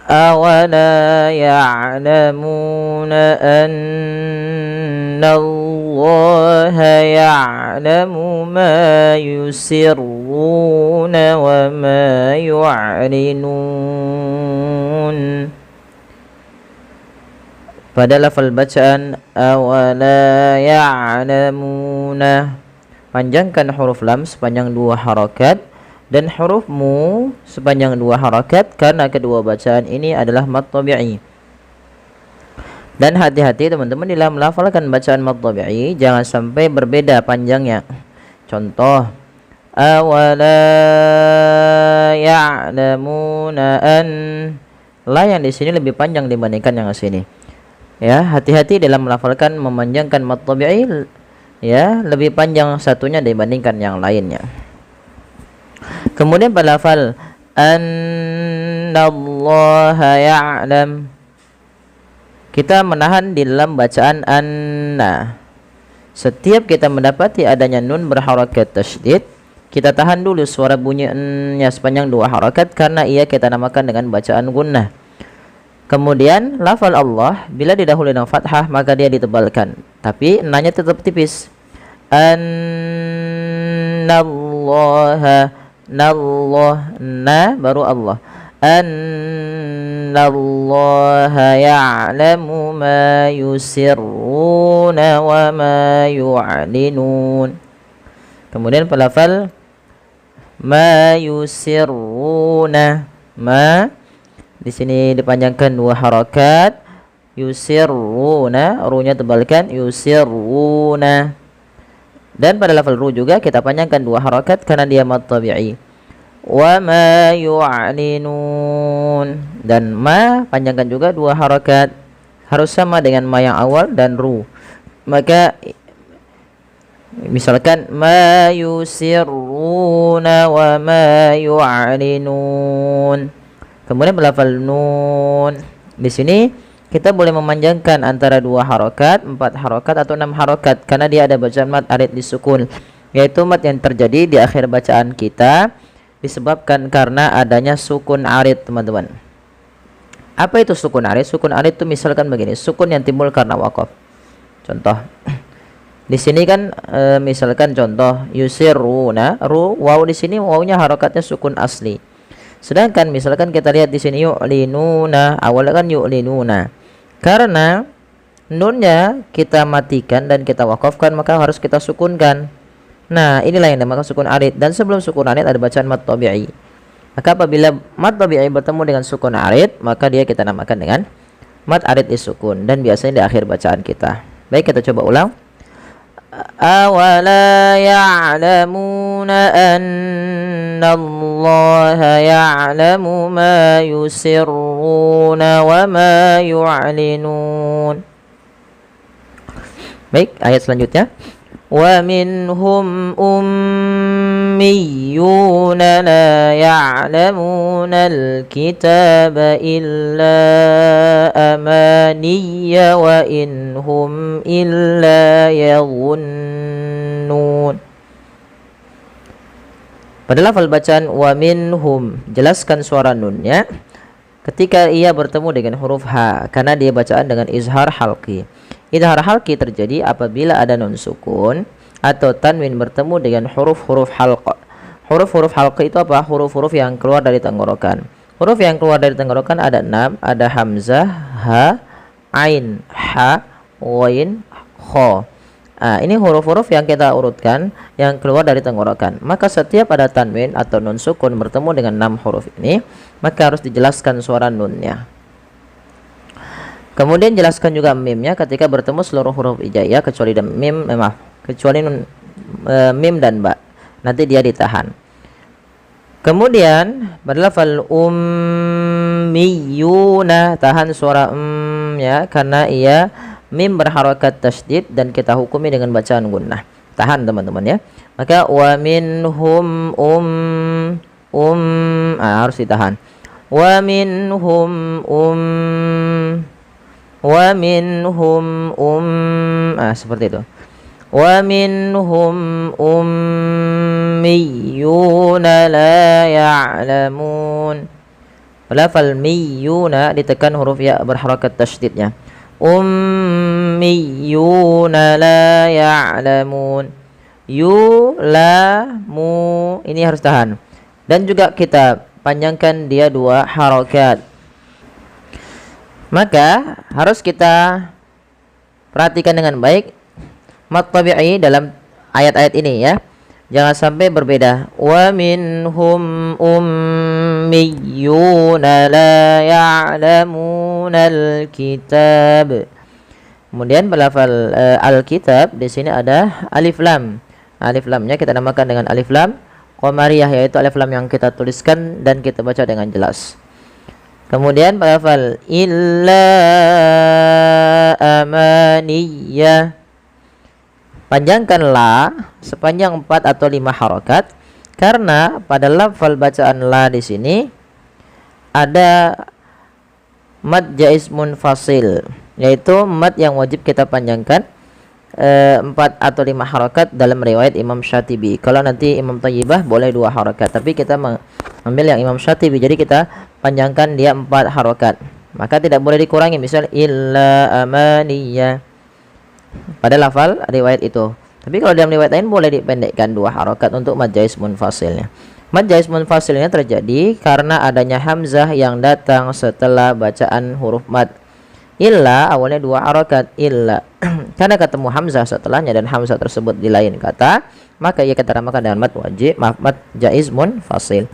أولا يعلمون أن الله يعلم ما يسرون وما يعلنون. Pada lafal bacaan awala ya'lamuna, panjangkan huruf lam sepanjang 2 harakat dan huruf mu sepanjang 2 harakat karena kedua bacaan ini adalah mad tabi'i. Dan hati-hati teman-teman dalam melafalkan bacaan mad tabi'i, jangan sampai berbeda panjangnya. Contoh awala ya'lamuna an, la yang di sini lebih panjang dibandingkan yang di sini. Ya, hati-hati dalam melafalkan memanjangkan mad tabi'i, ya, lebih panjang satunya dibandingkan yang lainnya. Kemudian pada lafal annallaha ya'lam, kita menahan di dalam bacaan anna. Setiap kita mendapati adanya nun berharakat tasydid, kita tahan dulu suara bunyinya sepanjang 2 harakat karena ia kita namakan dengan bacaan gunnah. Kemudian lafal Allah bila didahului dengan fathah maka dia ditebalkan, tapi nanya tetap tipis. Annallaha, nallah, na baru Allah. Annallaha ya'lamu ma yusirruna wa ma yu'linun. Kemudian lafal ma yusirruna, ma di sini dipanjangkan 2 harakat, yusirruna, ru-nya tebalkan, yusirruna. Dan pada lafal ru juga kita panjangkan 2 harakat karena dia mad tabi'i. Wa ma yu'linun, dan ma panjangkan juga 2 harakat, harus sama dengan ma yang awal dan ru. Maka misalkan ma yusirruna wa ma yu'linun. Kemudian berlafal nun. Di sini kita boleh memanjangkan antara 2 harakat, 4 harakat atau 6 harakat karena dia ada bacaan mad arid disukun, yaitu mad yang terjadi di akhir bacaan kita disebabkan karena adanya sukun arid, teman-teman. Apa itu sukun arid? Sukun arid itu misalkan begini, sukun yang timbul karena waqaf. Contoh. Di sini kan misalkan contoh yusirruna, ru, waw di sini wawnya harakatnya sukun asli. Sedangkan misalkan kita lihat di sini yu'linuna, awalnya kan yu'linuna. Karena nunnya kita matikan dan kita wakafkan maka harus kita sukunkan. Nah, inilah yang dinamakan sukun arid, dan sebelum sukun arid ada bacaan mad tabi'i. Maka apabila mad tabi'i bertemu dengan sukun arid, maka dia kita namakan dengan mad arid disukun, dan biasanya di akhir bacaan kita. Baik, kita coba ulang. Awala ya'lamuna annallaha ya'lamu ma yusirruna wa ma yu'linun. Baik, ayat selanjutnya. Wa minhum ummiyuna la ya'lamuna al-kitaba illa amaniya wa inhum illa yadhunnun. Pada lafal bacaan wa minhum, jelaskan suara nunnya ketika ia bertemu dengan huruf H karena dia bacaan dengan izhar halqi. Izhar halqi terjadi apabila ada nun sukun atau tanwin bertemu dengan huruf-huruf halq. Huruf-huruf halq itu apa? Huruf-huruf yang keluar dari tenggorokan. Huruf yang keluar dari tenggorokan ada 6, ada hamzah, ha, ain, ha, ghain, kha. Nah, ini huruf-huruf yang kita urutkan yang keluar dari tenggorokan. Maka setiap ada tanwin atau nun sukun bertemu dengan 6 huruf ini, maka harus dijelaskan suara nunnya. Kemudian jelaskan juga mimnya ketika bertemu seluruh huruf hijaiyah kecuali mim, kecuali nun, mim dan ba. Nanti dia ditahan. Kemudian berlafal ummiyuna, tahan suara ya karena ia mim berharakat tasydid dan kita hukumi dengan bacaan gunnah. Tahan teman-teman ya. Maka wa minhum harus ditahan. Wa minhum seperti itu. Wa minhum ummiyuna la ya'lamun. Lafal miyuna ditekan huruf ya berharakat tasydidnya. Ummiyuna la ya'lamun. Yulamu ini harus tahan. Dan juga kita panjangkan dia 2 harakat. Maka harus kita perhatikan dengan baik mad tabi'i dalam ayat-ayat ini ya. Jangan sampai berbeda. Wa minhum ummiyuna la ya'lamunal kitab. Kemudian belafal al-kitab di sini ada alif lam. Alif lamnya kita namakan dengan alif lam qamariyah, yaitu alif lam yang kita tuliskan dan kita baca dengan jelas. Kemudian belafal illa amaniyah. Panjangkan la sepanjang 4 atau 5 harakat karena pada lafal bacaan la di sini ada mad jaiz munfasil, yaitu mad yang wajib kita panjangkan 4 atau 5 harakat dalam riwayat Imam Syatibi. Kalau nanti Imam Thayyibah boleh 2 harakat, tapi kita mengambil yang Imam Syatibi, jadi kita panjangkan dia 4 harakat. Maka tidak boleh dikurangi, misal illa amaniyah pada lafal riwayat itu. Tapi kalau dalam riwayat lain boleh dipendekkan 2 harakat untuk mad jaiz munfasilnya. Mad jaiz munfasilnya terjadi karena adanya hamzah yang datang setelah bacaan huruf mad. Illa awalnya 2 harakat illa. Karena ketemu hamzah setelahnya dan hamzah tersebut di lain kata, maka ia kita namakan dengan mad wajib, mad jaiz munfasil.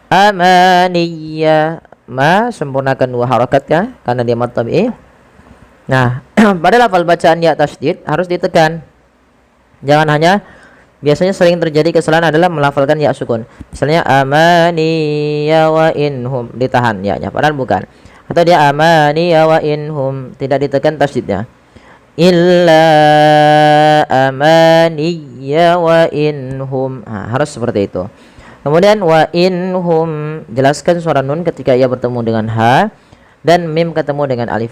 Amaniyah, ma sempurnakan 2 harakat ya karena dia mad tabi'i. Nah, pada lafal bacaan ya tasydid harus ditekan. Jangan hanya, biasanya sering terjadi kesalahan adalah melafalkan ya sukun. Misalnya amaniya wa inhum, ditahan ya-nya padahal bukan. Atau dia amaniya wa inhum, tidak ditekan tasydidnya. Illa amaniya wa inhum. Nah, harus seperti itu. Kemudian wa inhum, jelaskan suara nun ketika ia bertemu dengan ha dan mim ketemu dengan alif.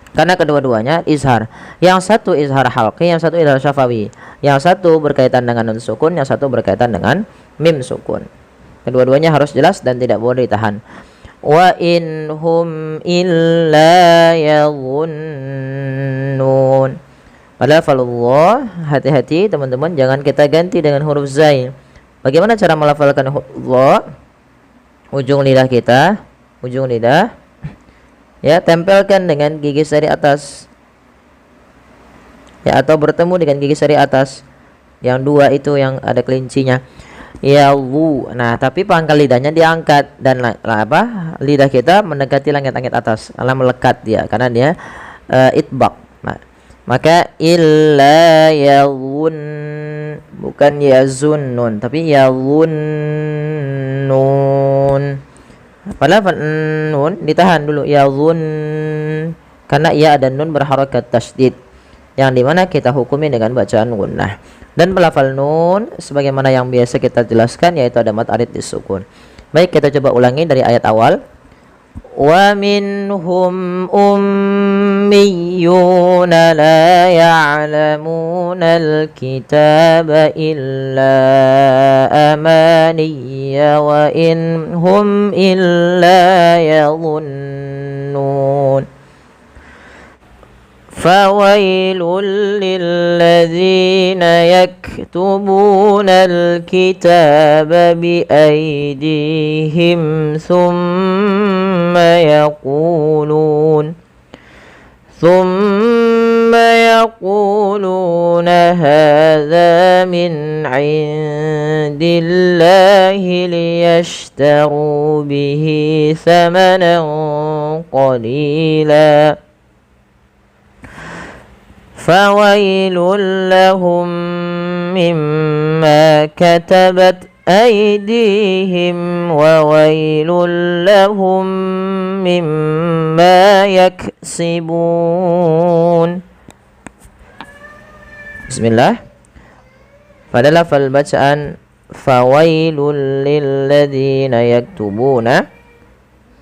Karena kedua-duanya izhar. Yang satu izhar halqi, yang satu izhar syafawi. Yang satu berkaitan dengan nun sukun, yang satu berkaitan dengan mim sukun. Kedua-duanya harus jelas dan tidak boleh ditahan. Wa inhum illa yadhunnun. Lafalullah, hati-hati teman-teman, jangan kita ganti dengan huruf zai. Bagaimana cara melafalkan huruf Allah? Ujung lidah kita, ujung lidah ya, tempelkan dengan gigi sari atas ya, atau bertemu dengan gigi sari atas yang 2 itu yang ada kelincinya ya wu. Nah, tapi pangkal lidahnya diangkat dan lidah kita mendekati langit-langit atas karena melekat dia, karena dia itbaq. Nah, maka illa yawun, bukan yazunnun tapi yazunnun. Padahal nun ditahan dulu ya zun, karena ia ada nun berharakat tasydid yang dimana kita hukumi dengan bacaan gunnah. Dan pelafal nun sebagaimana yang biasa kita jelaskan, yaitu ada mad arid disukun. Baik, kita coba ulangi dari ayat awal. Wa minhum ummiyuna la ya'lamunal kitaba illa amaniya wa inhum illa yadhunnun. Fawailul lilladzina yaktubuna al-kitaba biaydihim thumma yaquluna hadha min indillahi liyashtaru bihi thamanan qalila. Fawailul lahum mimma katabat aydihim wa wailul lahum mimma yaksibun. Bismillah. Pada lafal bacaan fawailul lilladzina yaktubuna,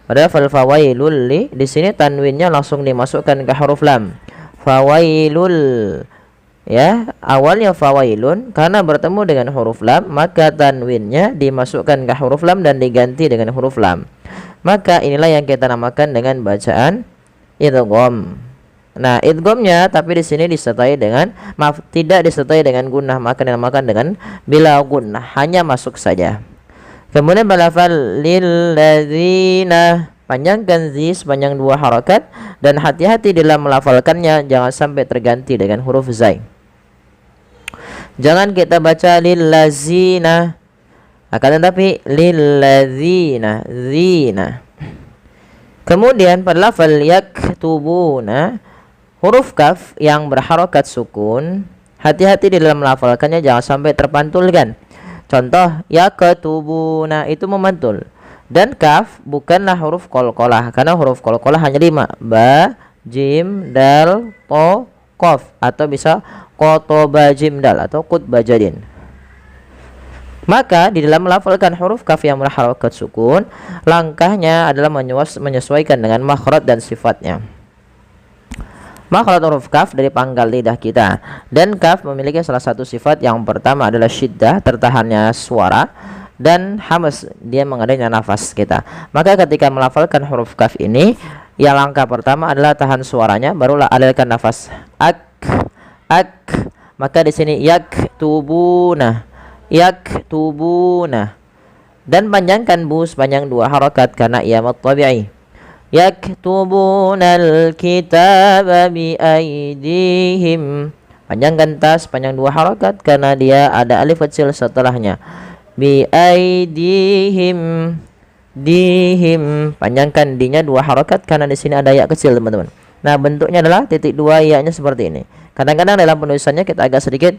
pada lafal fawailul di sini tanwinnya langsung dimasukkan ke huruf lam. Fawailul, ya, awalnya fawailun, karena bertemu dengan huruf lam maka tanwinnya dimasukkan ke huruf lam dan diganti dengan huruf lam. Maka inilah yang kita namakan dengan bacaan idgham. Nah, idghamnya tapi di sini disertai dengan, maaf, tidak disertai dengan gunnah, maka dinamakan dengan bila gunnah, hanya masuk saja. Kemudian balafal lil ladzina, panjangkan zi sepanjang 2 harakat dan hati-hati dalam melafalkannya, jangan sampai terganti dengan huruf zai. Jangan kita baca lil ladzina, akan tetapi lil ladzina, zina. Kemudian pada lafal yaktubuna, huruf kaf yang berharokat sukun, hati-hati di dalam melafalkannya, jangan sampai terpantulkan. Contoh, yakatubuna itu memantul. Dan kaf bukanlah huruf qalqalah, karena huruf qalqalah hanya 5, ba, jim, dal, to, qaf, atau bisa qotoba jim dal atau qutba jadin. Maka di dalam melafalkan huruf kaf yang berharokat sukun, langkahnya adalah menyesuaikan dengan makhraj dan sifatnya. Makhraj huruf kaf dari pangkal lidah kita, dan kaf memiliki salah satu sifat. Yang pertama adalah syiddah, tertahannya suara, dan hamas, dia mengadanya nafas kita. Maka ketika melafalkan huruf kaf ini, yang langkah pertama adalah tahan suaranya, barulah alirkan nafas. Ak. Maka di sini yaktubuna, dan panjangkan bu sepanjang 2 harakat karena ia mad tabi'i. Yaktubunal kitaba bi aidihim, panjangkan ta sepanjang 2 harakat karena dia ada alif kecil setelahnya. Bi aidihim, dihim, panjangkan dinya 2 harakat karena di sini ada ya kecil, teman-teman. Nah, bentuknya adalah titik 2 ya-nya seperti ini. Kadang-kadang dalam penulisannya kita agak sedikit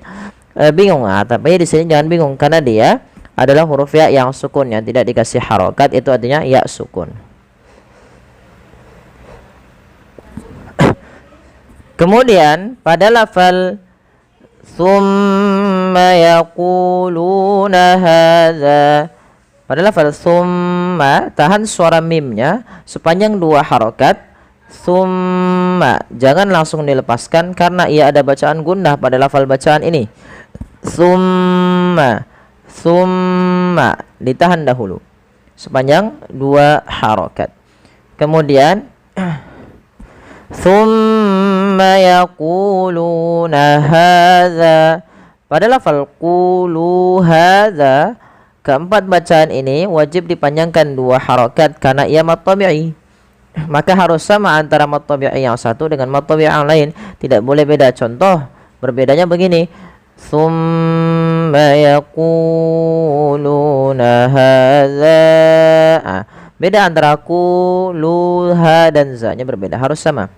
bingung, tapi di sini jangan bingung karena dia adalah huruf ya yang sukun, yang tidak dikasih harokat, itu artinya ya sukun. Kemudian pada lafal summa yaquluna hadza, pada lafal summa tahan suara mimnya sepanjang 2 harokat. Summa jangan langsung dilepaskan karena ia ada bacaan gunnah pada lafal bacaan ini. Summa ditahan dahulu sepanjang 2 harokat. Kemudian summa yaquluna hadza, pada lafal qulu hadza, keempat bacaan ini wajib dipanjangkan 2 harokat karena ia mad tabi'i. Maka harus sama antara mad tabi'i yang satu dengan mad tabi'i yang lain, tidak boleh beda. Contoh berbedanya begini, summa yaquluna hadza, beda antara quluha dan za-nya berbeda, harus sama.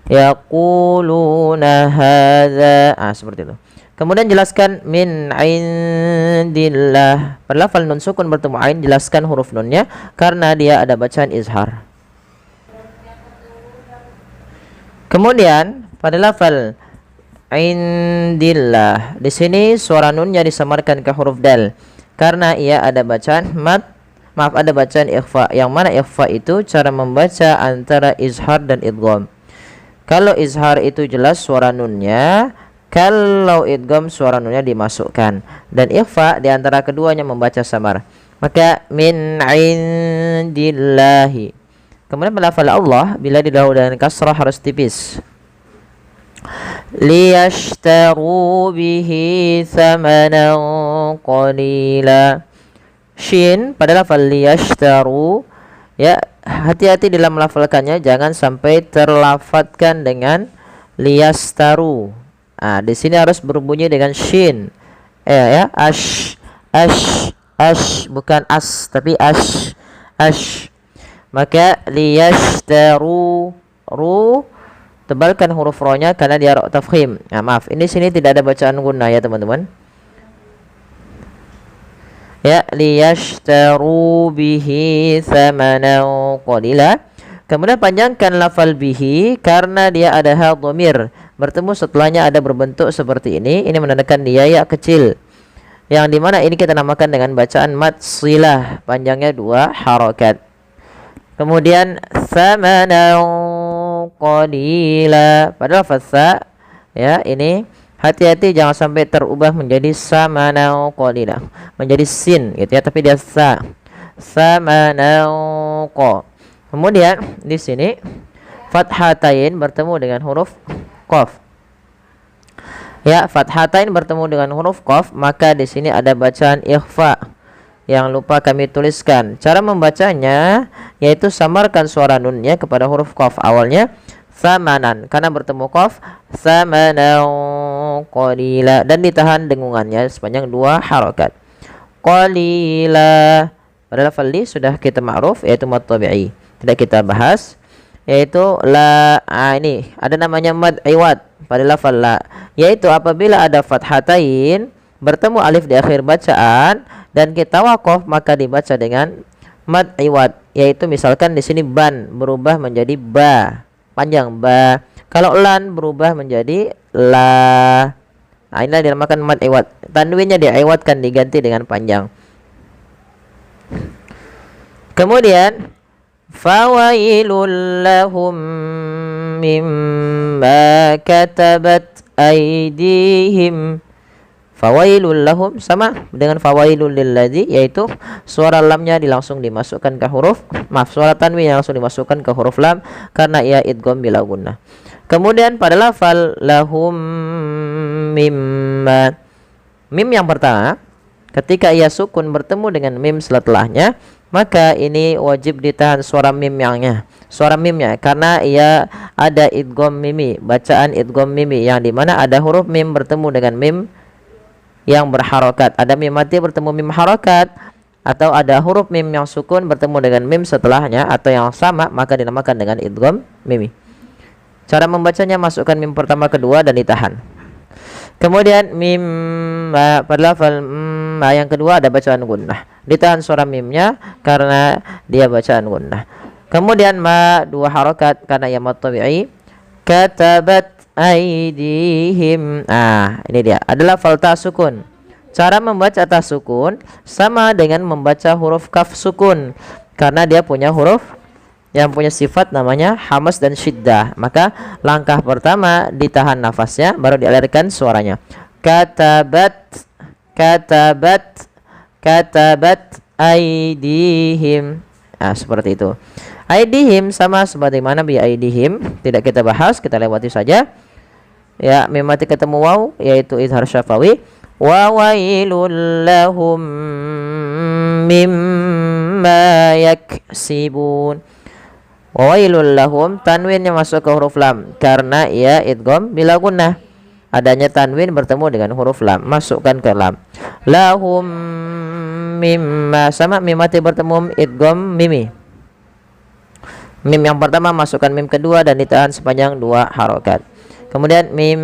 Yaquluna hadza, seperti itu. Kemudian jelaskan min indillah, pada lafal nun sukun bertemu ain, jelaskan huruf nunnya karena dia ada bacaan izhar. Kemudian pada lafal indillah, di sini suara nunnya disamarkan ke huruf dal karena ia ada bacaan ada bacaan ikhfa, yang mana ikhfa itu cara membaca antara izhar dan idgham. Kalau izhar itu jelas suara nunnya, kalau idgham suara nunnya dimasukkan, dan ikhfa di antara keduanya membaca samar. Maka min indillahi. Kemudian melafal Allah bila didahului dengan kasrah harus tipis. Liyashtaru bihi thamanan qalila. Shin pada lafal liyashtaru, ya, hati-hati dalam melafalkannya, jangan sampai terlafadzkan dengan liyastaru. Di sini harus berbunyi dengan shin. Ash, bukan as tapi ash. Maka liyashtaru, tebalkan huruf ro-nya karena dia ro tafkhim. Maaf, ini sini tidak ada bacaan gunnah ya, teman-teman. Ya, liyashtaru bihi thamanan qalila. Kemudian panjangkan lafal bihi karena dia ada ha dhamir bertemu setelahnya, ada berbentuk seperti ini. Ini menandakan dia ya kecil, yang dimana ini kita namakan dengan bacaan mad silah, panjangnya 2 harakat. Kemudian thamanan qalila, pada lafaz sa, ya, ini Hati-hati jangan sampai terubah menjadi samanan qalila, menjadi sin gitu ya, tapi dia samanan qa. Kemudian di sini fathatain bertemu dengan huruf qaf. Ya, fathatain bertemu dengan huruf qaf, maka di sini ada bacaan ikhfa yang lupa kami tuliskan. Cara membacanya yaitu samarkan suara nunnya kepada huruf qaf awalnya samanan, karena bertemu qaf samanan qalila, dan ditahan dengungannya sepanjang 2 harokat. Qalila pada lafal li sudah kita ma'ruf yaitu mad tabi'i, tidak kita bahas, yaitu la. Ini ada namanya mad iwad pada lafal la, yaitu apabila ada fathatain bertemu alif di akhir bacaan dan kita waqaf, maka dibaca dengan mad iwad, yaitu misalkan di sini ban berubah menjadi ba, panjang ba. Kalau lan berubah menjadi la. Nah, inilah dinamakan mad iwad. Tanwinnya diiwadkan, diganti dengan panjang. Kemudian fawailul lahum mimma katabat aydihim. Fawailul lahum sama dengan fawailul lilladzi, yaitu suara lamnya langsung dimasukkan ke huruf, suara tanwin yang langsung dimasukkan ke huruf lam karena ia idgham bila gunnah. Kemudian pada lafal lahum mimma, mim yang pertama ketika ia sukun bertemu dengan mim setelahnya, maka ini wajib ditahan suara mimnya, karena ia ada idgham mimi, bacaan idgham mimi yang dimana ada huruf mim bertemu dengan mim yang berharokat, ada mim mati bertemu mim harokat, atau ada huruf mim yang sukun bertemu dengan mim setelahnya atau yang sama, maka dinamakan dengan idgham mimi. Cara membacanya masukkan mim pertama kedua dan ditahan. Kemudian mim pada lafal yang kedua ada bacaan gunnah, ditahan suara mimnya karena dia bacaan gunnah. Kemudian ma 2 harokat karena ia mad tabi'i. Katabat aydihim. Ini dia adalah fal ta sukun. Cara membaca ta sukun sama dengan membaca huruf kaf sukun, karena dia punya huruf yang punya sifat namanya hamas dan syiddah. Maka langkah pertama ditahan nafasnya, baru dialirkan suaranya. Katabat, katabat, katabat aydihim. Seperti itu. Aydihim sama sebagaimana bi aydihim, tidak kita bahas, kita lewati saja. Ya, mim mati ketemu waw yaitu izhar syafawi. Wa wailul lahum mimma yaksibun. Wa wailul lahum, tanwinnya masuk ke huruf lam karena ia idgham bila gunnah. Adanya tanwin bertemu dengan huruf lam, masukkan ke lam. Lahum mimma sama mim mati bertemu idgham mimi. Mim yang pertama masukkan mim kedua dan ditahan sepanjang 2 harokat. Kemudian mim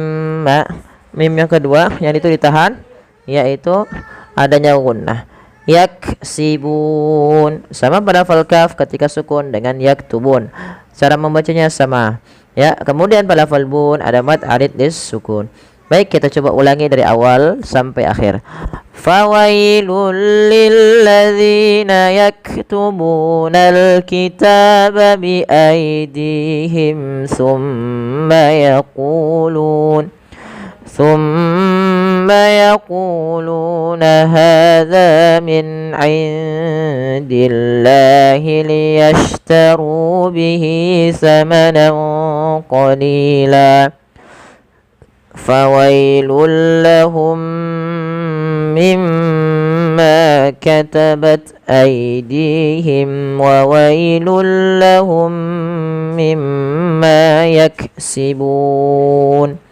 yang kedua yang itu ditahan, yaitu adanya gunnah. Yaksibun sama pada fal kaf ketika sukun dengan yaktubun, cara membacanya sama ya. Kemudian pada fal bun ada mad arid dis sukun. Baik, kita coba ulangi dari awal sampai akhir. Fawailul lilladzina yaktubunal kitaba bi aydihim thumma yaquluna hadza min indillahi liyashtaru bihi thamanan qalila. Fawailul lahum mimma katabat aydihim wa wailul lahum mimma yaksibun.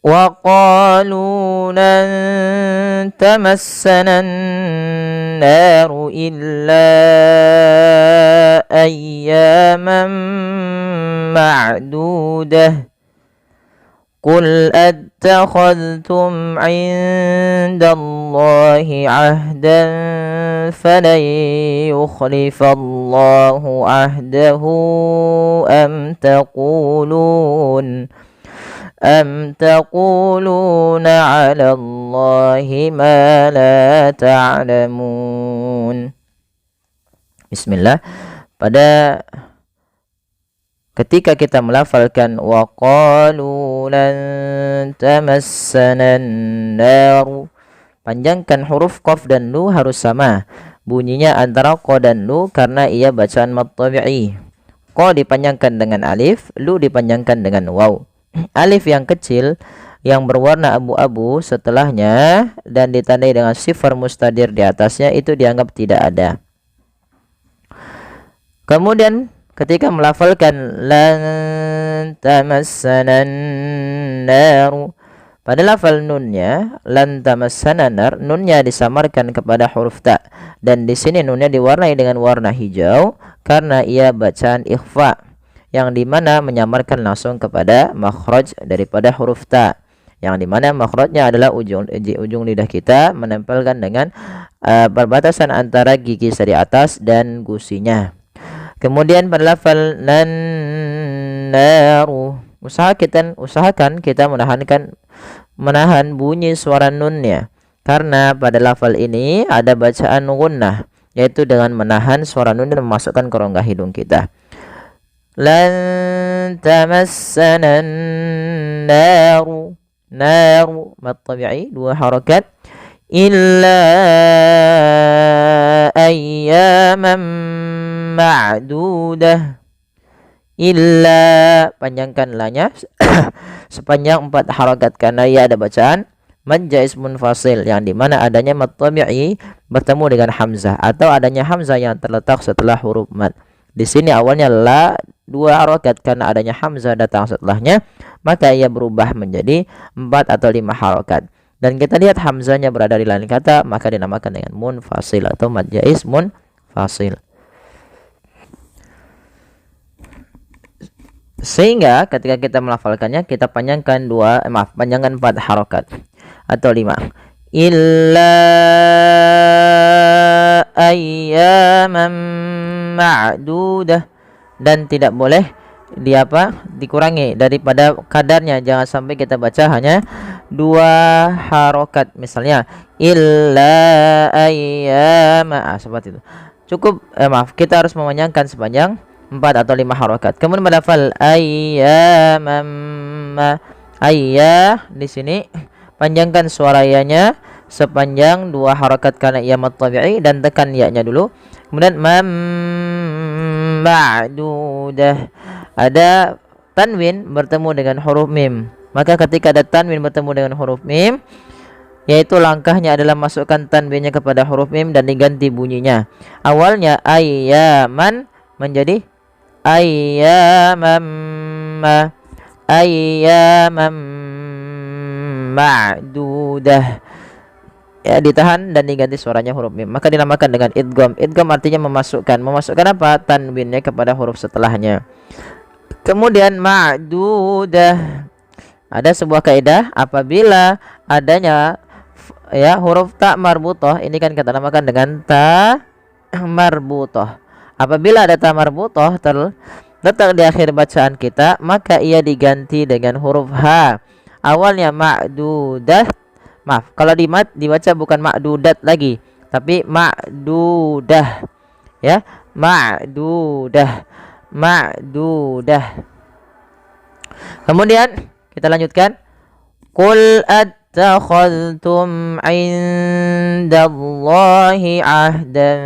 Wa qalu lan tamassana an-naru illa ayyaman ma'dudah. Qul attakhadhtum 'indallahi 'ahdan falan yukhlifallahu 'ahdahu am taquluna 'ala Allahi ma la ta'lamun. Bismillah. Pada ketika kita melafalkan wa qalu lan tamassana an-nar, panjangkan huruf qaf dan lu harus sama bunyinya antara qa dan lu karena ia bacaan mad tabi'i. Qa dipanjangkan dengan alif, lu dipanjangkan dengan waw. Alif yang kecil yang berwarna abu-abu setelahnya dan ditandai dengan sifar mustadir di atasnya itu dianggap tidak ada. Kemudian ketika melafalkan lan tamassanan naru, pada lafal nunnya lan tamassana nar, nunnya disamarkan kepada huruf ta dan di sini nunnya diwarnai dengan warna hijau karena ia bacaan ikhfa yang dimana menyamarkan langsung kepada makhraj daripada huruf ta, yang dimana makhrajnya adalah ujung lidah kita menempelkan dengan perbatasan antara gigi seri atas dan gusinya. Kemudian pada lafal nan naru, usahakan kita menahan bunyi suara nunnya karena pada lafal ini ada bacaan gunnah, yaitu dengan menahan suara nun dan memasukkan ke rongga hidung kita. Lan tamassana naru, naru mad tabi'i 2 harakat, illa ayyaman ma'dudah, illa panjangkan lanya sepanjang 4 harakat karena ia ada bacaan mad jaiz munfasil yang dimana adanya mad tabi'i bertemu dengan hamzah atau adanya hamzah yang terletak setelah huruf mad. Di sini awalnya la 2 harakat karena adanya hamzah datang setelahnya, maka ia berubah menjadi 4 atau 5 harakat. Dan kita lihat hamzahnya berada di lain kata, maka dinamakan dengan munfasil atau mad jaiz munfasil. Sehingga ketika kita melafalkannya kita panjangkan 4 harakat atau 5. Illa ayyaman ma'dudah, dan tidak boleh dikurangi daripada kadarnya, jangan sampai kita baca hanya 2 harakat misalnya illa ayyama seperti itu. Cukup kita harus memanjangkan sepanjang 4 atau 5 harakat. Kemudian pada lafal ayyamam, ayya di sini panjangkan suara ya-nya sepanjang 2 harakat karena ia mad tabi'i dan tekan ya-nya dulu. Kemudian ma'dudah, ada tanwin bertemu dengan huruf mim. Maka ketika ada tanwin bertemu dengan huruf mim, yaitu langkahnya adalah masukkan tanwinnya kepada huruf mim dan diganti bunyinya. Awalnya ayyaman menjadi ayyamam ma'dudah, ya ditahan dan diganti suaranya huruf mim, maka dinamakan dengan idgham. Idgham artinya memasukkan apa? Tanwinnya kepada huruf setelahnya. Kemudian ma'dudah, ada sebuah kaidah apabila adanya huruf ta marbutah, ini kan kita namakan dengan ta marbutah. Apabila ada ta marbutah terletak di akhir bacaan kita, maka ia diganti dengan huruf ha. Awalnya ma'dudah, kalau dibaca bukan ma'dudat lagi, tapi ma'dudah, ya, ma'dudah. Kemudian kita lanjutkan. Qul attakhadhtum 'indallahi 'ahdan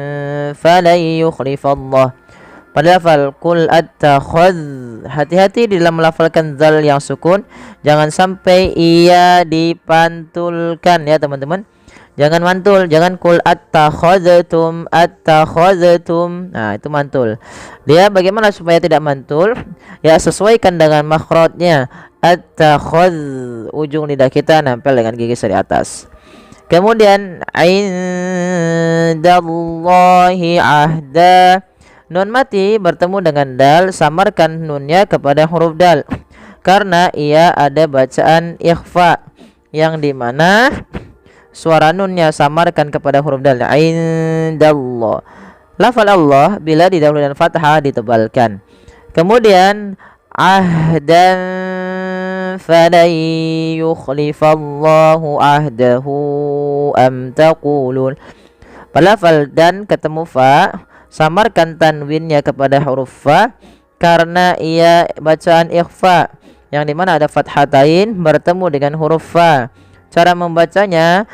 falan yukhlifallah. Pada lafal qul attakhadh, hati-hati di dalam melafalkan zal yang sukun, jangan sampai ia dipantulkan ya teman-teman. Jangan mantul, jangan qul attakhadhtum. Nah, itu mantul. Dia bagaimana supaya tidak mantul? Ya, sesuaikan dengan makhrajnya. Attakhadh, ujung lidah kita nempel dengan gigi seri atas. Kemudian indallahi ahda, nun mati bertemu dengan dal, samarkan nunnya kepada huruf dal karena ia ada bacaan ikhfa yang dimana suara nunnya samarkan kepada huruf dal. Indallah, lafal Allah bila didahului dengan fathah ditebalkan. Kemudian ahdan falan yukhlifallahu ahdahu am taqulun. Pada lafal dan ketemu fa, samarkan tanwinnya kepada huruf fa karena ia bacaan ikhfa yang dimana ada fathatain bertemu dengan huruf fa. Cara membacanya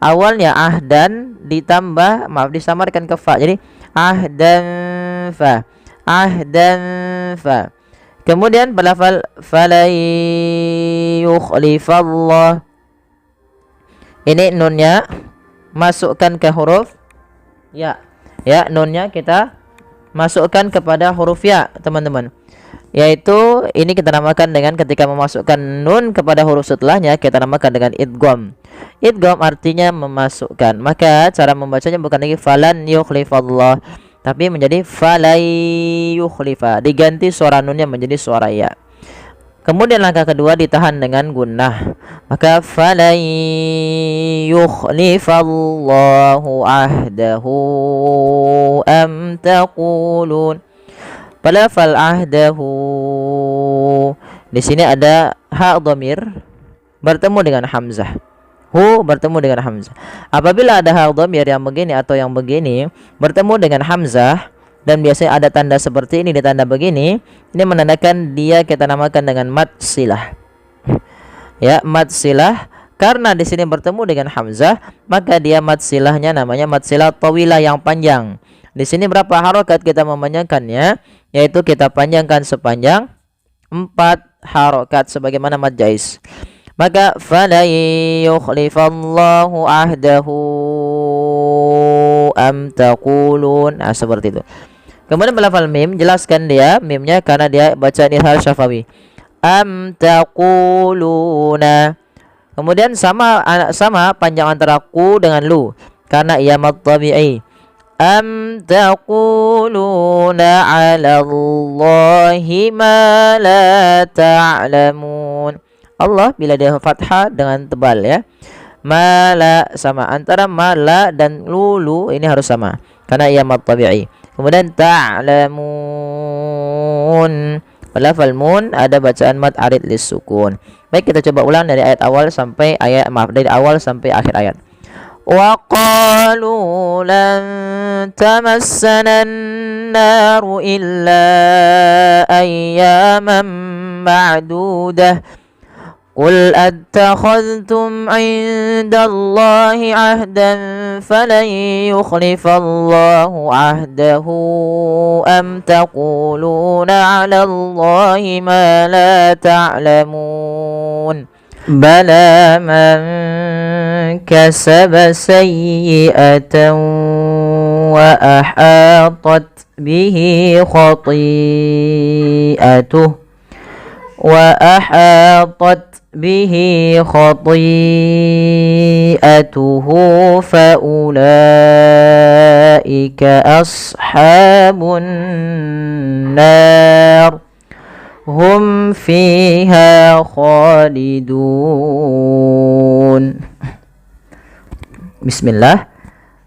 awalnya ahdan ditambah disamarkan ke fa. Jadi ahdan fa, ahdan fa. Kemudian berlafal fala yukhlifallah. Ini nunnya masukkan ke huruf ya. Ya, nunnya kita masukkan kepada huruf ya, teman-teman. Yaitu ini kita namakan dengan ketika memasukkan nun kepada huruf setelahnya kita namakan dengan idgham. Idgham artinya memasukkan. Maka cara membacanya bukan lagi falan yukhlifallah, tapi menjadi falai yukhlifa. Diganti suara nunnya menjadi suara ya. Kemudian langkah kedua ditahan dengan gunnah. Maka falai yukhlifallahu ahdahu am taqulun. Pada fal ahdahu di sini ada ha dhamir bertemu dengan hamzah. Hu bertemu dengan hamzah. Apabila ada ha dhamir yang begini atau yang begini bertemu dengan hamzah dan biasanya ada tanda seperti ini, di tanda begini, ini menandakan dia kita namakan dengan mad silah. Ya, mad silah. Karena di sini bertemu dengan hamzah, maka dia mad silahnya namanya mad silah tawilah yang panjang. Di sini berapa harokat kita memanjangkannya? Yaitu kita panjangkan sepanjang 4 harokat sebagaimana mad jaiz. Maka fala yukhlifallahu ahdahu am taqulun. Nah, seperti itu. Kemudian belafal mim, jelaskan dia mimnya karena dia bacaan izhar syafawi. Am taquluna. Kemudian sama panjang antara ku dengan lu karena ia mad tabi'i. Am taquluna 'ala Allahi ma la ta'lamun. Allah bila dia fathah dengan tebal ya. Mala sama antara mala dan lulu ini harus sama karena ia mad tabi'i. Kemudian ta'lamun. Pada lafal mun ada bacaan mad arid lis sukun. Baik, kita coba ulang dari ayat awal sampai dari awal sampai akhir ayat. Wa qalu lan tamassana an-naru illa ayyaman ma'dudah. قل أتخذتم عند الله عهدا فلن يخلف الله عهده أم تقولون على الله ما لا تعلمون بلى من كسب سيئة وأحاطت به خطيئته فأولئك أصحاب النار هم فيها خالدون. Bismillah.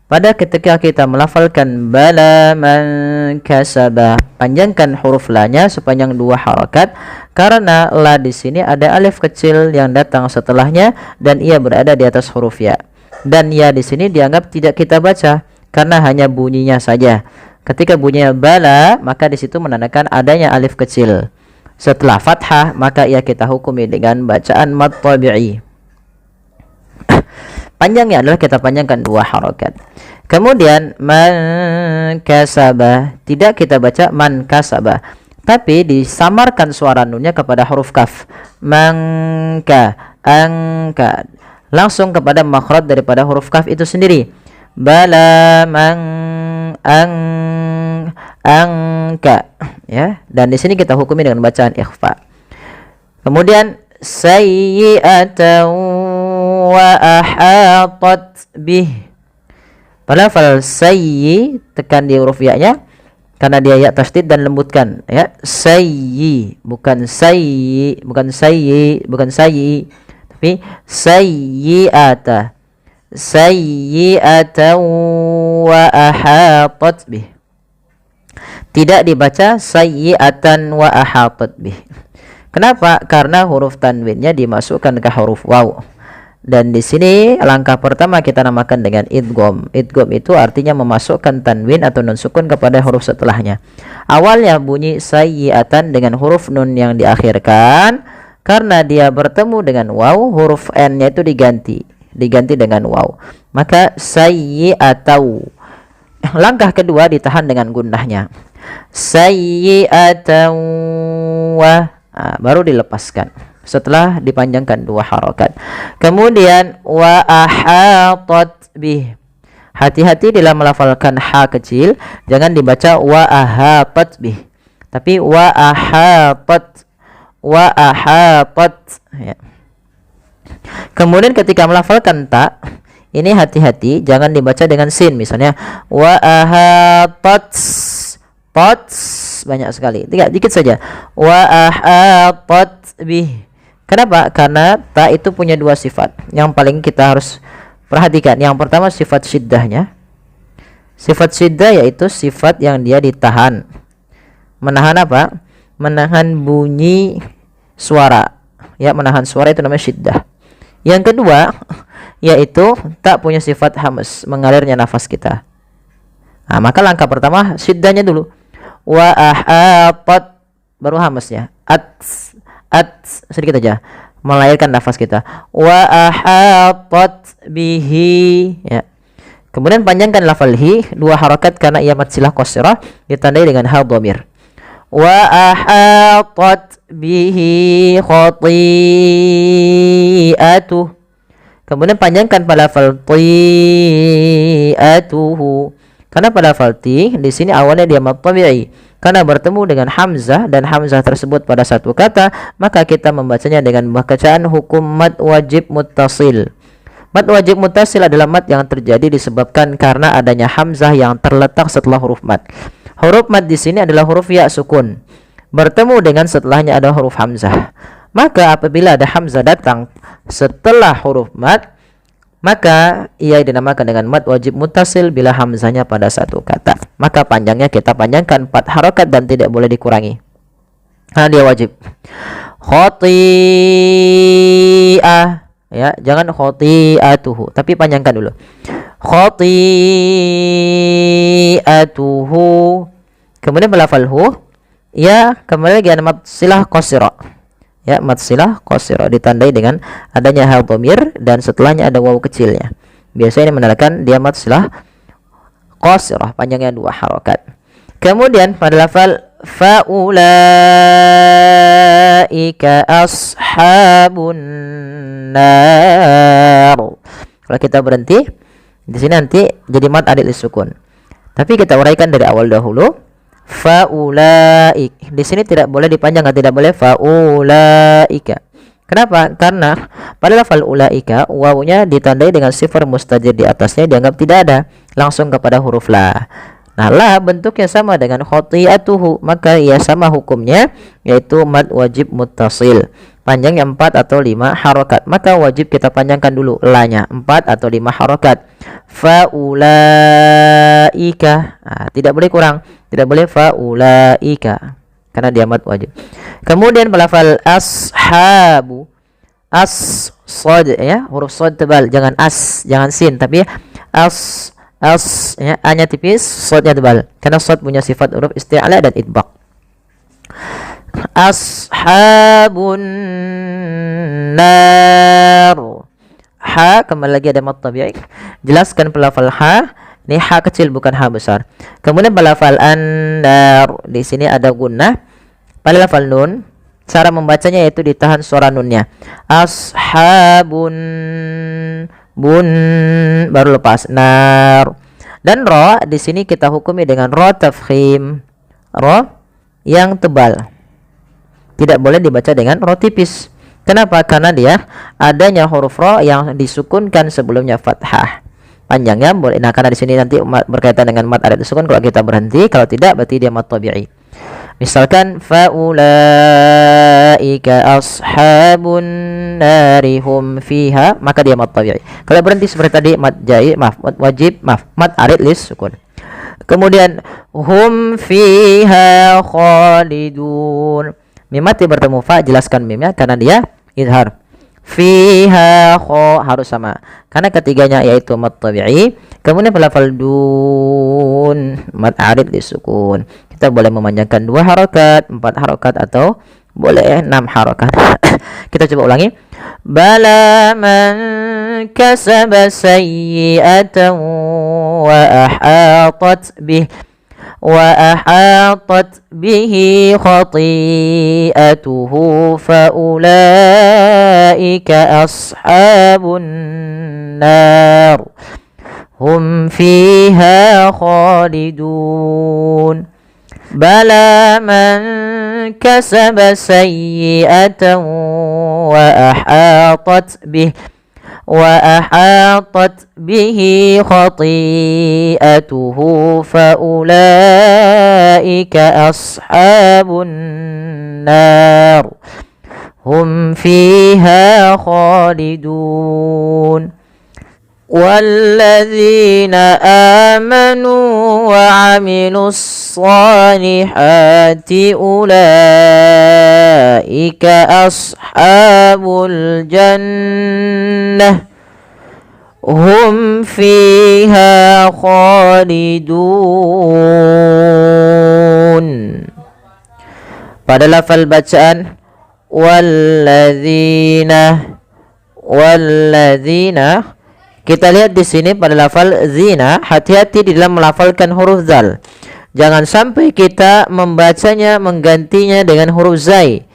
Pada ketika kita melafalkan bala man kasaba, panjangkan huruf la-nya sepanjang 2 harakat karena la di sini ada alif kecil yang datang setelahnya dan ia berada di atas huruf ya. Dan ya di sini dianggap tidak kita baca karena hanya bunyinya saja. Ketika bunyinya bala, maka di situ menandakan adanya alif kecil. Setelah fathah, maka ia kita hukumi dengan bacaan mad tabi'i. Panjangnya adalah kita panjangkan 2 harakat. Kemudian man kasaba, tidak kita baca man kasaba, tapi disamarkan suara nunnya kepada huruf kaf. Mangka, angka, langsung kepada makhraj daripada huruf kaf itu sendiri. Bala angka, ya. Dan di sini kita hukumi dengan bacaan ikhfa. Kemudian sayyi'atan wa ahatat bih. Pada lafal sayyi tekan di huruf ya-nya karena dia ya tasdid dan lembutkan ya. Sayyi bukan sayyi, bukan sayyi, bukan sayyi, tapi sayyi'ata. Sayyi'atan wa ahatat bih. Tidak dibaca sayyi'atan wa ahatat bih. Kenapa? Karena huruf tanwinnya dimasukkan ke huruf waw. Dan di sini langkah pertama kita namakan dengan idgham. Idgham itu artinya memasukkan tanwin atau nun sukun kepada huruf setelahnya. Awalnya bunyi sayyi'atan dengan huruf nun yang diakhirkan, karena dia bertemu dengan waw, huruf n-nya itu diganti dengan waw. Maka sayyi'atau. Langkah kedua ditahan dengan gunnahnya. Sayyi'atau wa. Baru dilepaskan setelah dipanjangkan 2 harakat. Kemudian wa ahatat bih. Hati-hati dalam melafalkan ha kecil, jangan dibaca wa ahatat bih, tapi wa ahatat ya. Kemudian ketika melafalkan ta, ini hati-hati jangan dibaca dengan sin, misalnya wa ahatat pot, banyak sekali, dikit saja wa ahatat bih. Kenapa? Karena ta itu punya 2 sifat yang paling kita harus perhatikan. Yang pertama sifat syiddahnya. Sifat syiddah yaitu sifat yang dia ditahan. Menahan apa? Menahan bunyi suara. Ya, menahan suara itu namanya syiddah. Yang kedua yaitu tak punya sifat hamas, mengalirnya nafas kita. Maka langkah pertama syiddahnya dulu. Wa ahatat, baru hamasnya. Sedikit aja melahirkan nafas kita. Wa ahatat bihi, ya. Kemudian panjangkan lafal hi 2 harakat karena ia mad silah qasirah, ditandai dengan ha dhamir. Wa ahatat bihi khati'atuh. Kemudian panjangkan pada lafal ti'atuhu. Karena pada lafal ti di sini awalnya dia mad tabi'i. Karena bertemu dengan hamzah dan hamzah tersebut pada satu kata, maka kita membacanya dengan bacaan hukum mad wajib muttasil. Mad wajib muttasil adalah mad yang terjadi disebabkan karena adanya hamzah yang terletak setelah huruf mad. Huruf mad di sini adalah huruf ya sukun. Bertemu dengan setelahnya ada huruf hamzah. Maka apabila ada hamzah datang setelah huruf mad, maka ia dinamakan dengan mad wajib muttasil bila hamzahnya pada satu kata. Maka panjangnya kita panjangkan 4 harakat dan tidak boleh dikurangi. Dia wajib. Khoti'ah, ya, jangan khoti'atuhu, tapi panjangkan dulu. Khoti'atuhu. Kemudian melafal hu, ya, kembali lagi ada mad silah qasira. Ya, mad silah qasira ditandai dengan adanya ha dhamir dan setelahnya ada waw kecilnya. Biasanya ini menandakan dia mad silah qasirah, panjangnya 2 harakat. Kemudian pada lafal faulaika ashabun nar. Kalau kita berhenti di sini nanti jadi mad adil sukun. Tapi kita uraikan dari awal dahulu. Faulaik. Di sini tidak boleh dipanjangkan, tidak boleh faulaika. Kenapa? Karena pada lafal ulaika wawunya ditandai dengan sifar mustajir di atasnya dianggap tidak ada, langsung kepada huruf la. Nah, la bentuknya sama dengan khoti'atuhu, maka ia sama hukumnya, yaitu mad wajib muttasil. Panjangnya 4 atau 5 harakat. Maka wajib kita panjangkan dulu la-nya 4 atau 5 harakat. Faulaika. Tidak boleh kurang. Tidak boleh faulaika karena dia mad wajib. Kemudian pelafal ashabu. As-sad, ya, huruf sad tebal, jangan as, jangan sin, tapi as ya, a-nya tipis, sadnya tebal. Karena sad punya sifat huruf isti'ala dan idbaq. Ashabun nar. Ha, kembali lagi ada mad tabi'i. Jelaskan pelafal ha. Ini ha kecil bukan ha besar. Kemudian pelafal an-nar. Di sini ada gunnah. Pada lafal nun, cara membacanya yaitu ditahan suara nunnya. Ashabun bun, baru lepas nar. Dan ro di sini kita hukumi dengan ro tafkhim. Ro yang tebal. Tidak boleh dibaca dengan ro tipis. Kenapa? Karena dia adanya huruf ro yang disukunkan sebelumnya fathah. Panjangnya boleh. Nah, karena di sini nanti berkaitan dengan mad arid sukun kalau kita berhenti, kalau tidak berarti dia mad tabi'i. Misalkan faulaika ashabun narihum fiha, maka dia mad tabi'i. Kalau berhenti seperti tadi mad jai, mad wajib, mad arid lis sukun. Kemudian hum fiha khalidun. Mim mati bertemu fa, jelaskan mimnya karena dia idhar. fiha kho harus sama karena ketiganya yaitu mad tabi'i. Kemudian pada lafal dun mad arid disukun. Kita boleh memanjangkan 2 harokat, 4 harokat atau boleh 6 harokat. Kita coba ulangi. Bala man kasaba sayyi'atan وأحاطت به خطيئته فأولئك أصحاب النار هم فيها خالدون بلى من كسب سيئة وأحاطت به خطيئته فأولئك أصحاب النار هم فيها خالدون والذين آمنوا وعملوا الصالحات أولئك أصحاب الجنة هم فيها خالدون. Pada lafal bacaan walladzina, kita lihat di sini pada lafal zina, hati-hati di dalam melafalkan huruf zal. Jangan sampai kita membacanya menggantinya dengan huruf zai.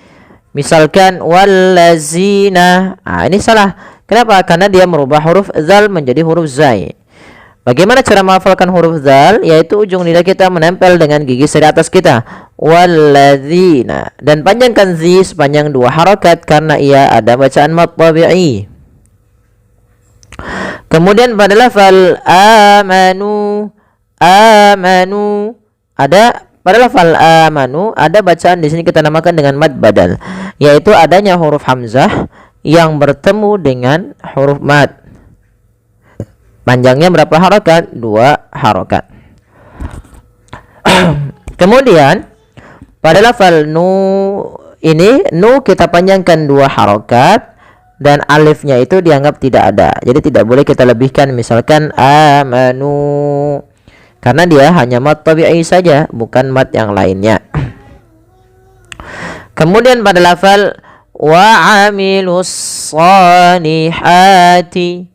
Misalkan wallazina, ini salah. Kenapa? Karena dia merubah huruf zal menjadi huruf zai. Bagaimana cara melafalkan huruf zal? Yaitu ujung lidah kita menempel dengan gigi seri atas kita. Walladzina. Dan panjangkan zi sepanjang 2 harakat karena ia ada bacaan mad tabi'i. Kemudian pada lafal amanu, ada pada lafal amanu ada bacaan di sini kita namakan dengan mad badal, yaitu adanya huruf hamzah yang bertemu dengan huruf mad. Panjangnya berapa harakat? 2 harakat. Kemudian pada lafal nu ini, nu kita panjangkan 2 harakat dan alifnya itu dianggap tidak ada. Jadi tidak boleh kita lebihkan misalkan amanu, karena dia hanya mad tabi'i saja, bukan mad yang lainnya. Kemudian pada lafal wa amilus salihati,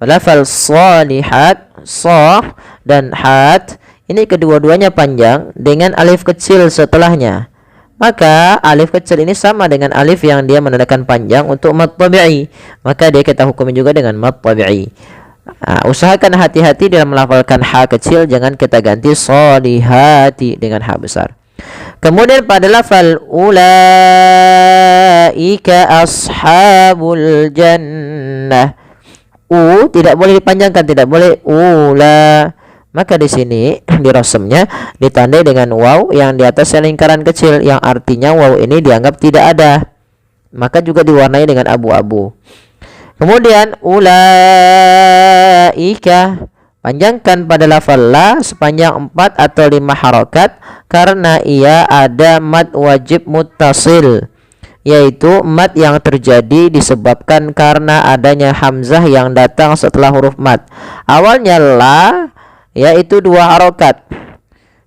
lafal salihat, sa dan hat ini kedua-duanya panjang dengan alif kecil setelahnya. Maka alif kecil ini sama dengan alif yang dia menandakan panjang untuk mad tabi'i, maka dia kita hukumi juga dengan mad tabi'i. Usahakan hati-hati dalam melafalkan ha kecil, jangan kita ganti salihati dengan ha besar. Kemudian pada lafal ulaika ashabul jannah, tidak boleh dipanjangkan, tidak boleh ula. Maka di sini di rasemnya ditandai dengan waw yang di atasnya lingkaran kecil, yang artinya waw ini dianggap tidak ada. Maka juga diwarnai dengan abu-abu. Kemudian ulaika, panjangkan pada lafal la sepanjang 4 atau 5 harakat karena ia ada mad wajib muttasil, yaitu mad yang terjadi disebabkan karena adanya hamzah yang datang setelah huruf mad. Awalnya la, yaitu 2 harakat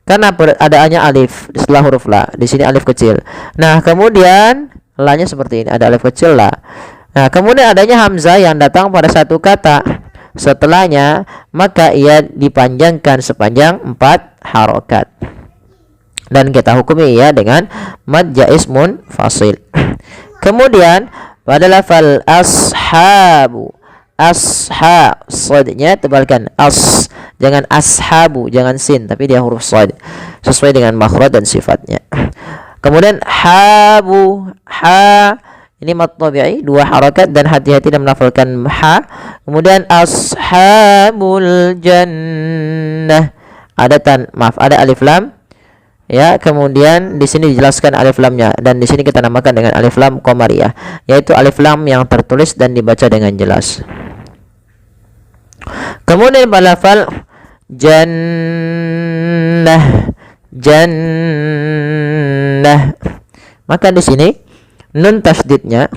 karena adaannya alif setelah huruf la. Di sini alif kecil. Nah, kemudian la-nya seperti ini, ada alif kecil la. Nah, kemudian adanya hamzah yang datang pada satu kata setelahnya, maka ia dipanjangkan sepanjang 4 harakat. Dan kita hukumi ia dengan mad jaiz munfasil. Kemudian pada lafal ashabu, sadnya tebalkan as, jangan ashabu, jangan sin, tapi dia huruf sad sesuai dengan makhraj dan sifatnya. Kemudian habu, ha ini mad tabi'i 2 harakat dan hati-hati dalam melafalkan ha. Kemudian ashabul jannah, ada ada alif lam. Ya, kemudian di sini dijelaskan alif lamnya, dan di sini kita namakan dengan alif lam qamariyah, yaitu alif lam yang tertulis dan dibaca dengan jelas. Kemudian pada lafal jannah, maka di sini nun tasdidnya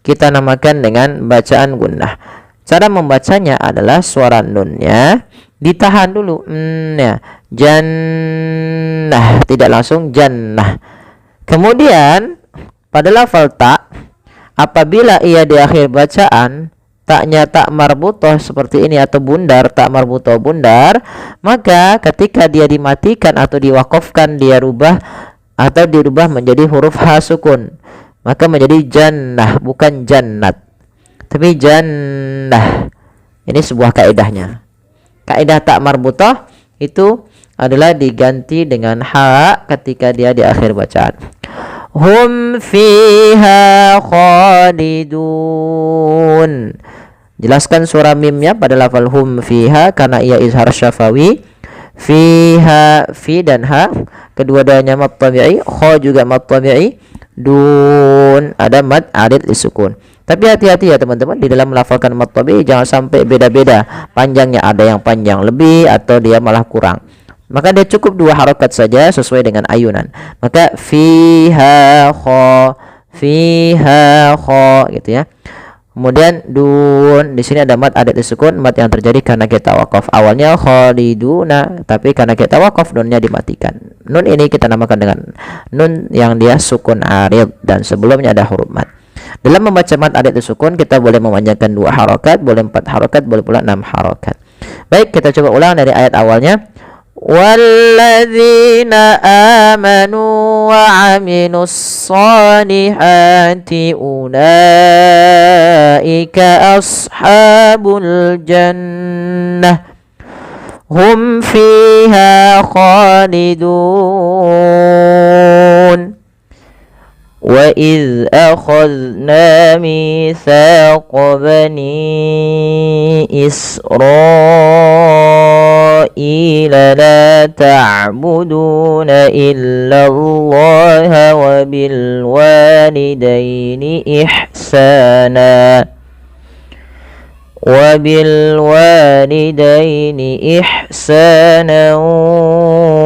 kita namakan dengan bacaan gunnah. Cara membacanya adalah suara nunnya ditahan dulu, ya. Jannah, tidak langsung jannah. Kemudian pada lafal ta, apabila ia di akhir bacaan taknya tak marbutoh seperti ini atau bundar, tak marbutoh bundar, maka ketika dia dimatikan atau diwakafkan, dia rubah atau dirubah menjadi huruf ha sukun, maka menjadi jannah, bukan jannat, tapi jannah. Ini sebuah kaidahnya. Kaidah tak marbutoh itu adalah diganti dengan ha ketika dia di akhir bacaan. Hum fiha khalidun. Jelaskan suara mimnya pada lafal hum fiha karena ia izhar syafawi. Fiha, fi dan ha kedua-duanya mad tabi'i, kha juga mad tabi'i, dun ada mad arid disukun. Tapi hati-hati ya teman-teman, di dalam melafalkan mad tabi'i jangan sampai beda-beda panjangnya, ada yang panjang lebih atau dia malah kurang. Maka dia cukup 2 harokat saja sesuai dengan ayunan. Maka fiha kha gitu ya. Kemudian dun, di sini ada mad adat disukun, mad yang terjadi karena kita wakaf. Awalnya khaliduna, tapi karena kita wakaf nunnya dimatikan. Nun ini kita namakan dengan nun yang dia sukun arid dan sebelumnya ada huruf mad. Dalam membaca mad adat disukun kita boleh memanjangkan 2 harokat, boleh 4 harokat, boleh pula 6 harokat. Baik, kita coba ulang dari ayat awalnya. وَالَّذِينَ آمَنُوا وَعَمِلُوا الصَّالِحَاتِ أُولَئِكَ أَصْحَابُ الْجَنَّةِ هُمْ فِيهَا خَالِدُونَ وَإِذْ أَخَذْنَا مِيثَاقَ بَنِي إِسْرَائِيلَ لَا تَعْبُدُونَ إِلَّا اللَّهَ وَبِالْوَالِدَيْنِ إِحْسَانًا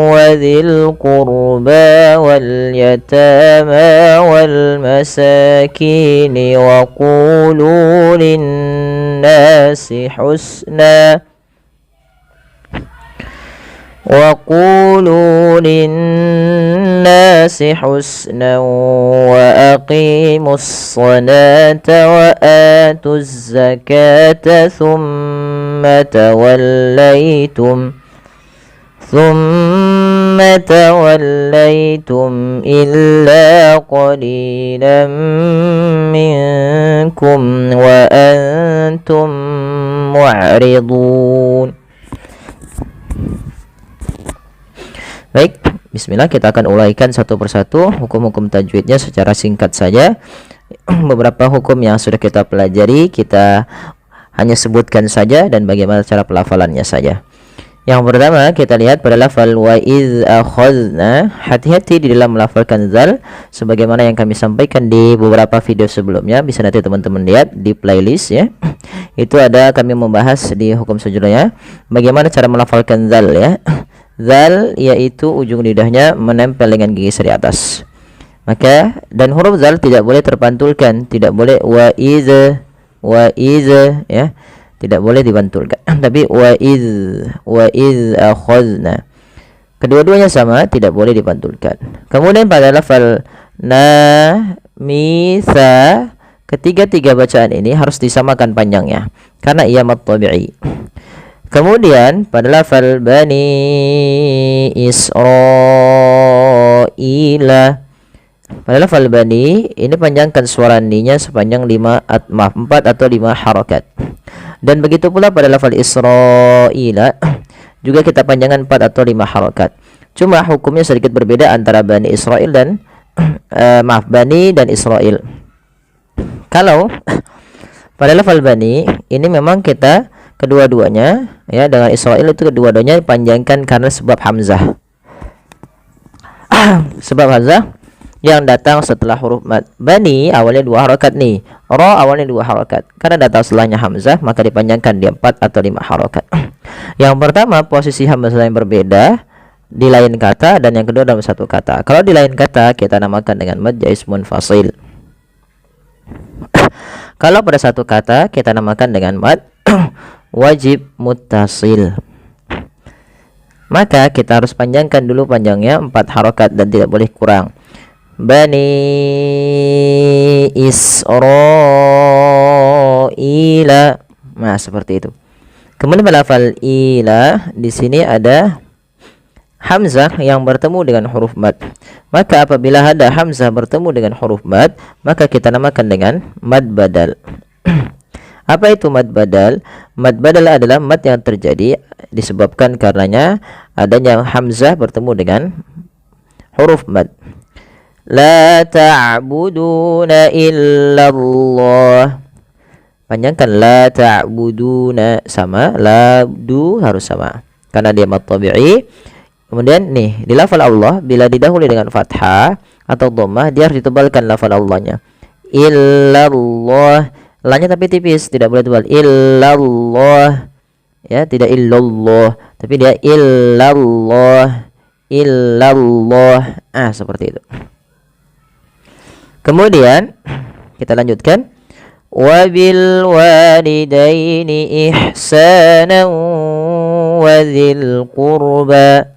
وذي القربى واليتامى والمساكين وقولوا للناس حسنا وأقيموا الصلاة وآتوا الزكاة ثم توليتم إلا قليلا منكم وأنتم معرضون. Baik, bismillah, kita akan uraikan satu persatu hukum-hukum tajwidnya secara singkat saja. Beberapa hukum yang sudah kita pelajari kita hanya sebutkan saja dan bagaimana cara pelafalannya saja. Yang pertama kita lihat pada lafal wa iz akhadna, hati-hati di dalam melafalkan zal sebagaimana yang kami sampaikan di beberapa video sebelumnya, bisa nanti teman-teman lihat di playlist ya. Itu ada kami membahas di hukum sejulanya bagaimana cara melafalkan zal ya. Zal yaitu ujung lidahnya menempel dengan gigi seri atas. Maka dan huruf zal tidak boleh terpantulkan, tidak boleh wa iz ya. Tidak boleh dibantulkan. Tapi wa iz akhadna. Kedua-duanya sama, tidak boleh dibantulkan. Kemudian pada lafal na, misa, ketiga-tiga bacaan ini harus disamakan panjangnya karena ia mad tabi'i. Kemudian pada lafal bani Israila, pada lafal bani ini panjangkan suara ni-nya sepanjang 4 atau 5 harakat. Dan begitu pula pada lafal Israila juga kita panjangkan 4 atau 5 harakat. Cuma hukumnya sedikit berbeda antara bani Israil dan bani dan Israil. Kalau pada lafal bani ini memang kita kedua-duanya ya, dengan Israil itu kedua-duanya dipanjangkan karena sebab hamzah. Sebab hamzah yang datang setelah huruf mad. Bani awalnya 2 harakat nih, ra awalnya 2 harakat. Karena datang setelahnya hamzah maka dipanjangkan dia 4 atau 5 harakat. Yang pertama posisi hamzah yang berbeda di lain kata, dan yang kedua dalam satu kata. Kalau di lain kata kita namakan dengan mad jaiz munfasil. Kalau pada satu kata kita namakan dengan mad wajib muttasil, maka kita harus panjangkan dulu panjangnya 4 harokat dan tidak boleh kurang. Bani Israila. Nah, seperti itu. Kemudian pada lafal ila di sini ada hamzah yang bertemu dengan huruf mad. Maka apabila ada hamzah bertemu dengan huruf mad, maka kita namakan dengan mad badal. Apa itu mad badal? Mad badal adalah mad yang terjadi disebabkan karenanya adanya hamzah bertemu dengan huruf mad. La ta'buduna illallah. Panjangkan la ta'buduna, sama labdu harus sama karena dia mad tabi'i. Kemudian nih di lafal Allah bila didahului dengan fathah atau dhammah dia harus ditebalkan lafal Allahnya. Illallah, lanya tapi tipis, tidak boleh tebal. Illallah, ya, tidak illallah, tapi dia illallah, illallah. Seperti itu. Kemudian kita lanjutkan. Wabil walidaini ihsanan wa dzil qurba.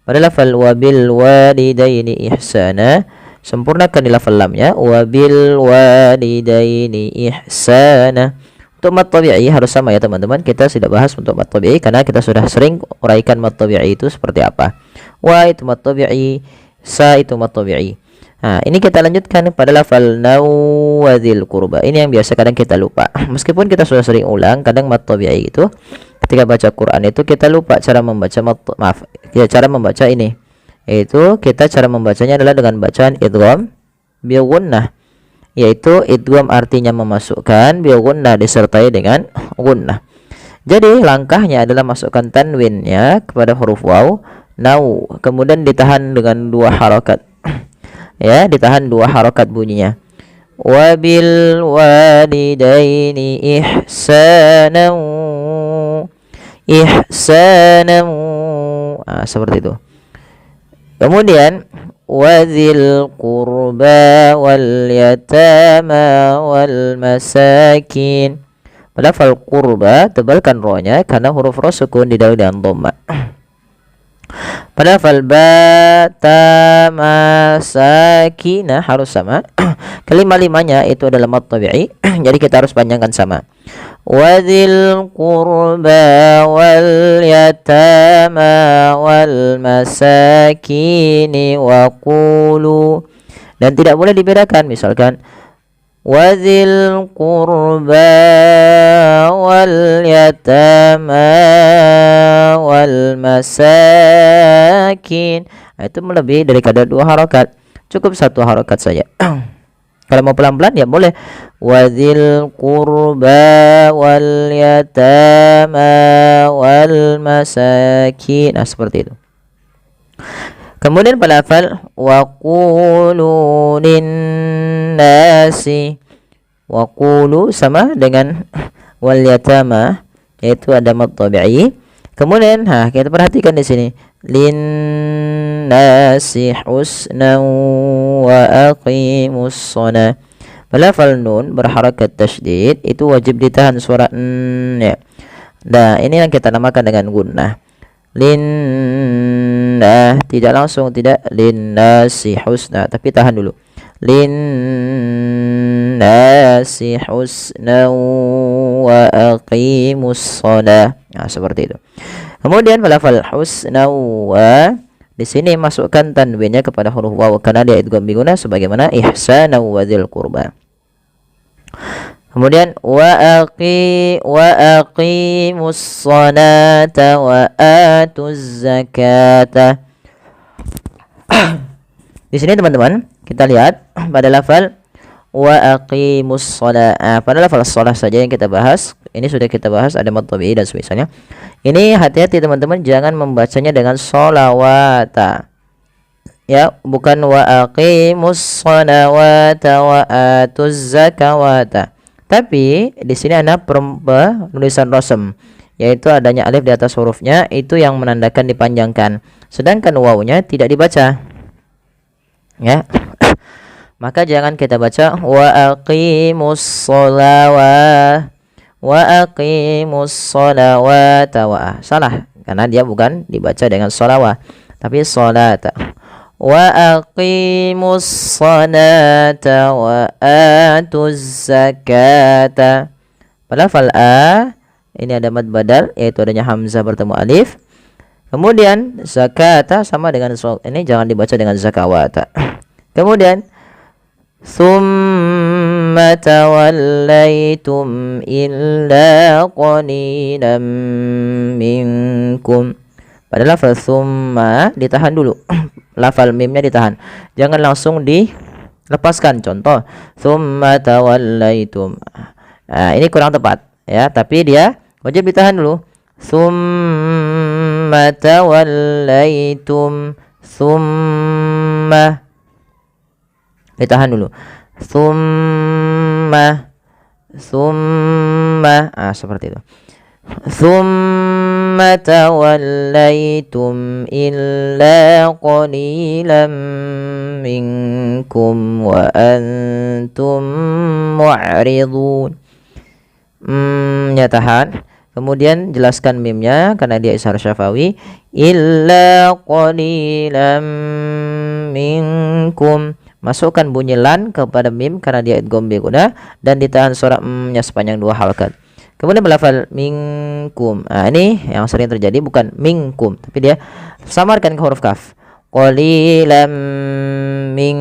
Pada lafal wabil walidaini ihsana sempurnakan di lafal lamnya, wabil walidaini ihsana. Untuk mad tabi'i harus sama ya teman-teman. Kita sudah bahas untuk mad tabi'i karena kita sudah sering uraikan mad tabi'i itu seperti apa. Wa itu mad tabi'i, sa itu mad tabi'i. Nah, ini kita lanjutkan pada lafal nawadzil qurba. Ini yang biasa kadang kita lupa. Meskipun kita sudah sering ulang, kadang mad tabi'i itu ketika baca Quran itu kita lupa cara membaca cara membaca ini. Yaitu kita cara membacanya adalah dengan bacaan idgham bi gunnah. Yaitu idgham artinya memasukkan, bi gunnah disertai dengan gunnah. Jadi langkahnya adalah masukkan tanwinnya kepada huruf waw, nau, kemudian ditahan dengan 2 harokat. Ya, ditahan 2 harokat bunyinya. Wabil walidaini ihsanan, ihsanan. Seperti itu. Kemudian wadzil qurba wal yatama wal masakin. Pada lafal qurba tebalkan ro-nya karena huruf ro sukun didahului dengan dhamma. Pada lafal ba ta ma sakinah harus sama. Kelima-limanya itu adalah mad tabi'i. Jadi kita harus panjangkan sama. Wadzil qurba wal yatama wal masakini wa qulu. Dan tidak boleh dibedakan, misalkan wadzil qurba wal yatama wal masakin. Itu melebihi daripada 2 harokat. Cukup 1 harokat saja. Kalau mau pelan-pelan ya boleh. Wadzil qurba wal yatama wal masakin. Seperti itu. Kemudian pada lafal wa qulu linnasi. Wa qulu sama dengan wal yatama, yaitu ada mad tabi'i. Kemudian kita perhatikan di sini linnasi husnan wa aqimus shalah. Lafal nun berharakat tasydid itu wajib ditahan suara n ya. Nah, ini yang kita namakan dengan gunnah. Linnah, tidak langsung, tidak linnasi husna, tapi tahan dulu. Linnasi husnan wa aqimus shalah. Seperti itu. Kemudian lafal husna wa di sini masukkan tanwinnya kepada huruf waw karena dia idgham bi gunnah sebagaimana ihsana wa dzil qurba. Kemudian wa aqimus salata wa atuz zakata. Di sini teman-teman kita lihat pada lafal wa aqimus shalah. Pada lafal shalah saja yang kita bahas. Ini sudah kita bahas, ada mad tabi'i dan semisalnya. Ini hati-hati teman-teman, jangan membacanya dengan sholawata. Ya, bukan wa aqimus sholawata wa atuz zakawata. Tapi di sini ada penulisan rasm, yaitu adanya alif di atas hurufnya, itu yang menandakan dipanjangkan. Sedangkan wawunya tidak dibaca. Ya. maka jangan kita baca wa aqimus sholawat, wa aqimus sholawata. Salah, karena dia bukan dibaca dengan sholawat tapi sholata. Wa aqimus sholata wa atuz zakata. Pada lafal a ini ada mad badal, yaitu adanya hamzah bertemu alif. Kemudian zakata sama dengan ini jangan dibaca dengan zakawata. Kemudian summa tawallaitum illa qalilan minkum. Pada lafal summa ditahan dulu. Lafal mimnya ditahan. Jangan langsung dilepaskan. Contoh, summa tawallaitum. Nah, ini kurang tepat ya, tapi dia wajib ditahan dulu. Summa tawallaitum. Summa ditahan dulu. Summa seperti itu. Summa tawallaitum illa qalilan minkum wa antum mu'ridun. Ya, tahan. Kemudian jelaskan mimnya karena dia ishar syafawi. Illa qalilan minkum. Masukkan bunyi lan kepada mim karena dia idgham bi gunah dan ditahan suara nya sepanjang 2 halakat. Kemudian melafal minkum. Nah, ini yang sering terjadi, bukan minkum tapi dia samarkan ke huruf kaf. Qalilan min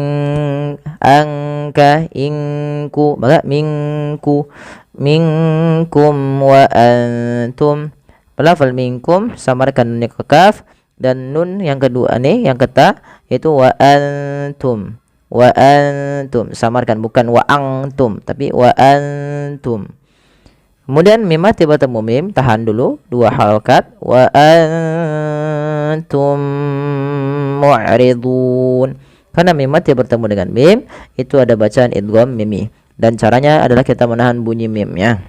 angka inku, maka minku, minkum wa antum. Melafal minkum samarkan nunnya ke kaf dan nun yang kedua nih yang keta yaitu wa antum. Wa antum samarkan, bukan wa antum tapi wa antum. Kemudian mim mati bertemu mim, tahan dulu 2 halakat. Wa antum mu'ridun. Karena mim mati bertemu dengan mim, itu ada bacaan idgham mimi. Dan caranya adalah kita menahan bunyi mimnya.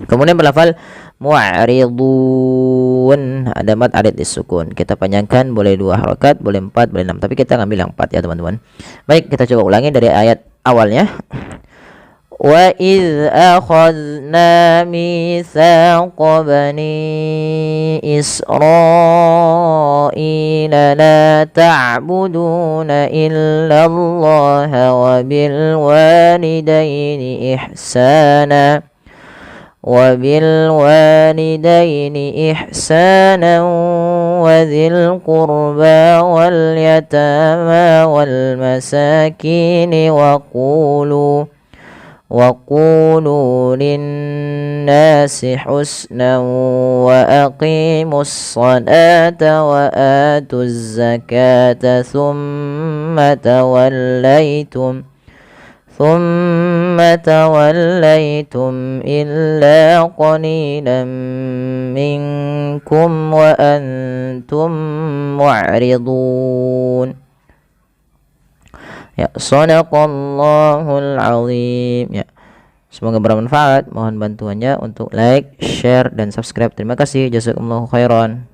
Kemudian berlafal mu'ridun, ada mad arid disukun. Kita panjangkan, boleh 2 halakat, boleh 4, boleh 6, tapi kita ngambil yang 4 ya teman-teman. Baik, kita coba ulangi dari ayat awalnya. Wa iz akhadna mitsaqa bani Israila la ta'buduna illa Allah wa bil walidaini ihsana وبالوالدين إحسانا وذي القربى واليتامى والمساكين وقولوا للناس حسنا وأقيموا الصلاة وآتوا الزكاة ثم توليتم إلا قليلا منكم وأنتم معرضون. Ya, shadaqallahul azim. Ya, semoga bermanfaat. Mohon bantuannya untuk like, share, dan subscribe. Terima kasih. Jazakumullahu khairan.